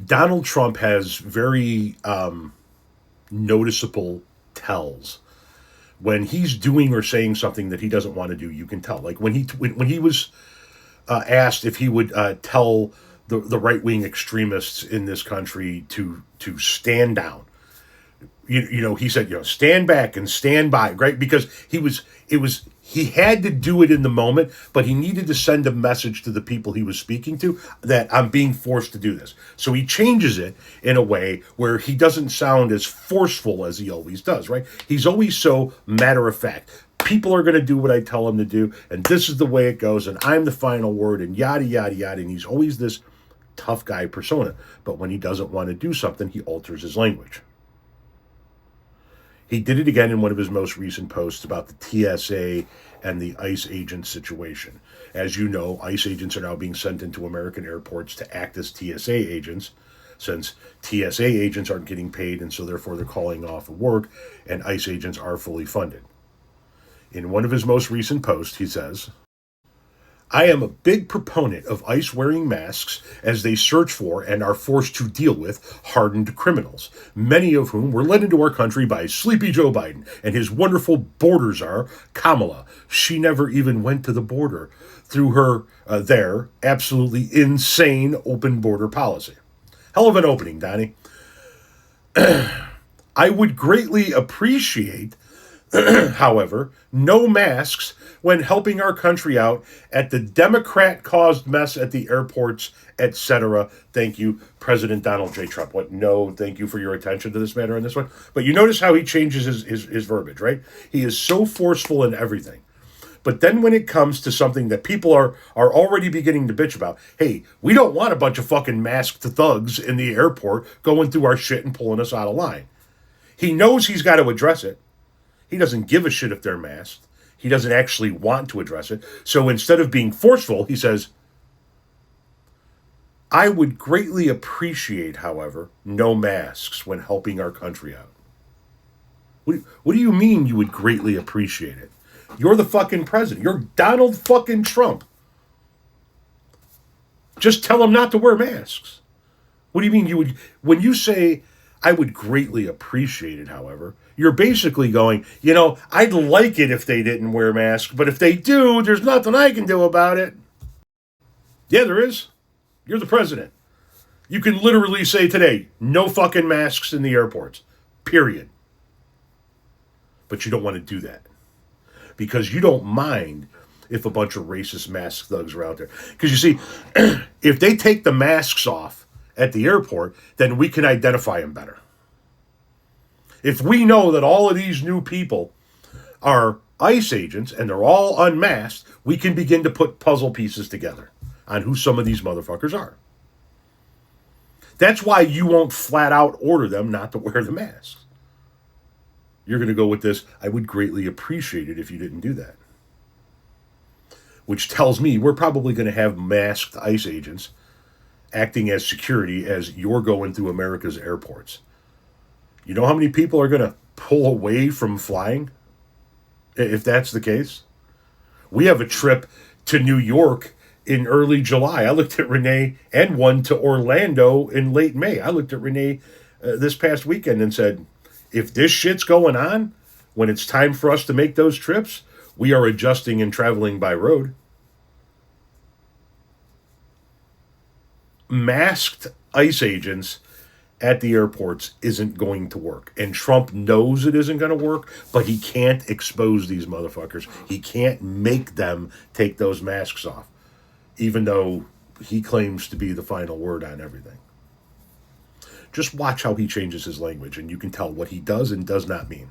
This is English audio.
Donald Trump has very noticeable tells when he's doing or saying something that he doesn't want to do. You can tell, like when he was asked if he would tell the right wing extremists in this country to stand down. He said, stand back and stand by, right? Because he had to do it in the moment, but he needed to send a message to the people he was speaking to that I'm being forced to do this. So he changes it in a way where he doesn't sound as forceful as he always does, right? He's always so matter of fact. People are going to do what I tell them to do, and this is the way it goes, and I'm the final word, and yada, yada, yada. And he's always this tough guy persona. But when he doesn't want to do something, he alters his language. He did it again in one of his most recent posts about the TSA and the ICE agent situation. As you know, ICE agents are now being sent into American airports to act as TSA agents, since TSA agents aren't getting paid, and so therefore they're calling off of work, and ICE agents are fully funded. In one of his most recent posts, he says, I am a big proponent of ICE wearing masks as they search for and are forced to deal with hardened criminals, many of whom were led into our country by Sleepy Joe Biden and his wonderful border czar, Kamala. She never even went to the border through her their absolutely insane open border policy. Hell of an opening, Donnie. I would greatly appreciate, however, no masks when helping our country out at the Democrat-caused mess at the airports, etc. Thank you, President Donald J. Trump. What? No, thank you for your attention to this matter on this one. But you notice how he changes his verbiage, right? He is so forceful in everything. But then when it comes to something that people are already beginning to bitch about, hey, we don't want a bunch of fucking masked thugs in the airport going through our shit and pulling us out of line. He knows he's got to address it. He doesn't give a shit if they're masked. He doesn't actually want to address it. So instead of being forceful, he says, I would greatly appreciate, however, no masks when helping our country out. What do you mean you would greatly appreciate it? You're the fucking president. You're Donald fucking Trump. Just tell them not to wear masks. What do you mean you would, when you say, I would greatly appreciate it, however, you're basically going, I'd like it if they didn't wear masks, but if they do, there's nothing I can do about it. Yeah, there is. You're the president. You can literally say today, no fucking masks in the airports. Period. But you don't want to do that. Because you don't mind if a bunch of racist masked thugs are out there. Because you see, if they take the masks off at the airport, then we can identify them better. If we know that all of these new people are ICE agents and they're all unmasked, we can begin to put puzzle pieces together on who some of these motherfuckers are. That's why you won't flat out order them not to wear the masks. You're going to go with this, I would greatly appreciate it if you didn't do that. Which tells me we're probably going to have masked ICE agents acting as security as you're going through America's airports. You know how many people are going to pull away from flying if that's the case? We have a trip to New York in early July. I looked at Renee, and one to Orlando in late May. I looked at Renee this past weekend and said, if this shit's going on, when it's time for us to make those trips, we are adjusting and traveling by road. Masked ICE agents at the airports isn't going to work. And Trump knows it isn't going to work, but he can't expose these motherfuckers. He can't make them take those masks off, even though he claims to be the final word on everything. Just watch how he changes his language, and you can tell what he does and does not mean.